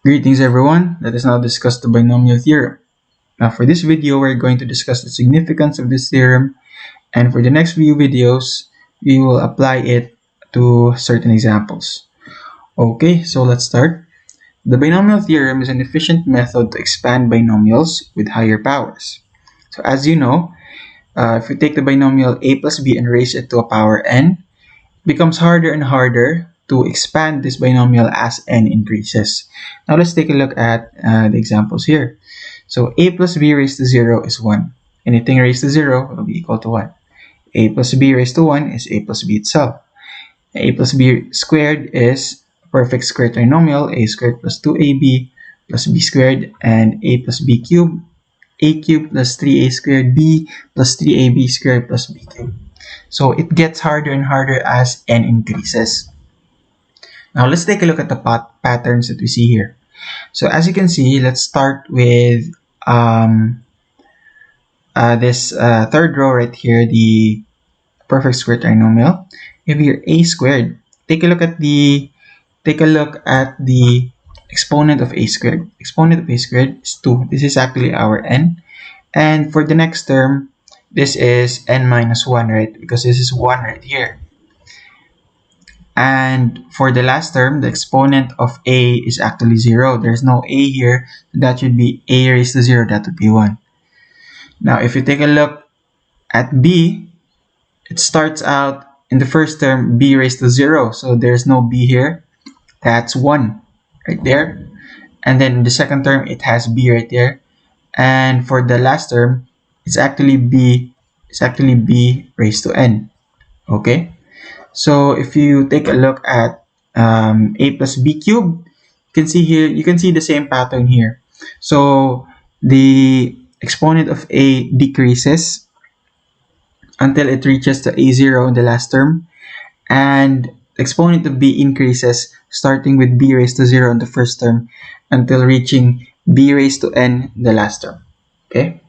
Greetings everyone, let us now discuss the binomial theorem. Now for this video, we're going to discuss the significance of this theorem, and for the next few videos, we will apply it to certain examples. Okay, so let's start. The binomial theorem is an efficient method to expand binomials with higher powers. So as you know, if we take the binomial a plus b and raise it to a power n, it becomes harder and harder to expand this binomial as n increases. Now let's take a look at the examples here. So a plus b raised to 0 is 1. Anything raised to 0 will be equal to 1. A plus b raised to 1 is a plus b itself. A plus b squared is a perfect square trinomial, a squared plus 2ab plus b squared, and a plus b cubed, a cubed plus 3a squared, b plus 3ab squared plus b cubed. So it gets harder and harder as n increases. Now let's take a look at the patterns that we see here. So as you can see, let's start with this third row right here, the perfect square trinomial. We have here a squared. Take a look at the exponent of a squared. Exponent of a squared is 2. This is actually our n. And for the next term, this is n minus 1, right? Because this is 1 right here. And for the last term, the exponent of a is actually 0. There's no a here, so that should be a raised to 0. That would be 1. Now, if you take a look at b, it starts out in the first term b raised to 0. So there's no b here. That's 1 right there. And then in the second term, it has b right there. And for the last term, it's actually b raised to n. Okay. So if you take a look at a plus b cubed, you can see the same pattern here. So the exponent of a decreases until it reaches to a0 in the last term, and the exponent of b increases starting with b raised to 0 in the first term until reaching b raised to n in the last term. Okay,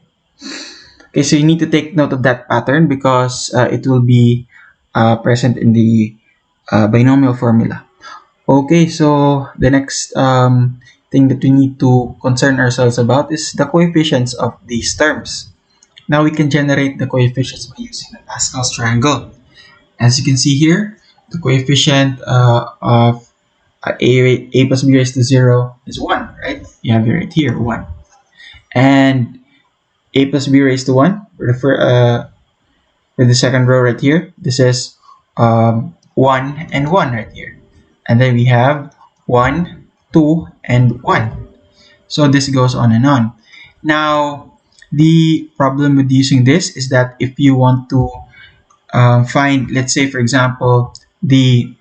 so you need to take note of that pattern because it will be present in the binomial formula. Okay, so the next thing that we need to concern ourselves about is the coefficients of these terms. Now we can generate the coefficients by using the Pascal's triangle. As you can see here, the coefficient of a plus b raised to 0 is 1, right? You have it right here, 1. And a plus b raised to 1, for the second row right here, this is 1 and 1 right here. And then we have 1, 2, and 1. So this goes on and on. Now, the problem with using this is that if you want to find, let's say, for example, the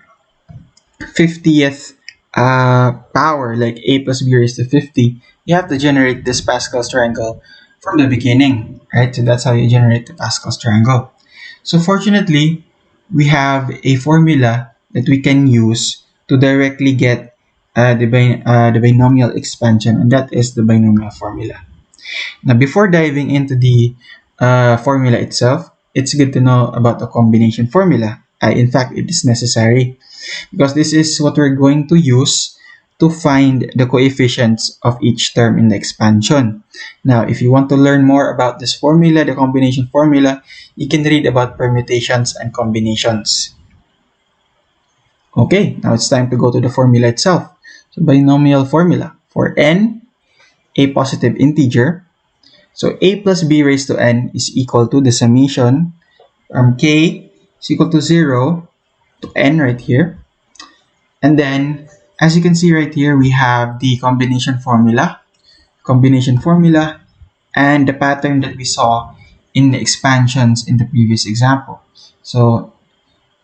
50th power, like a plus b raised to 50, you have to generate this Pascal's triangle from the beginning, right? So that's how you generate the Pascal's triangle. So fortunately, we have a formula that we can use to directly get the binomial expansion, and that is the binomial formula. Now, before diving into the formula itself, it's good to know about the combination formula. In fact, it is necessary because this is what we're going to use to find the coefficients of each term in the expansion. Now, if you want to learn more about this formula, the combination formula, you can read about permutations and combinations. Okay, now it's time to go to the formula itself. So, binomial formula for n, a positive integer. So, a plus b raised to n is equal to the summation from k is equal to 0 to n right here. And then, as you can see right here, we have the combination formula, and the pattern that we saw in the expansions in the previous example. So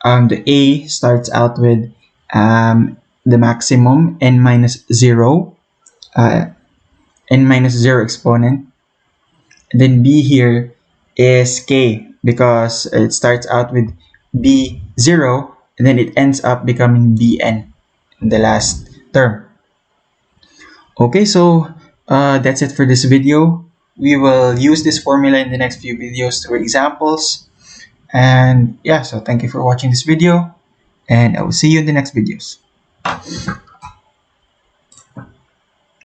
the a starts out with the maximum n minus 0 exponent, and then b here is k because it starts out with b0 and then it ends up becoming bn in the last term. Okay, so that's it for this video. We will use this formula in the next few videos through examples. And yeah, so thank you for watching this video, and I will see you in the next videos.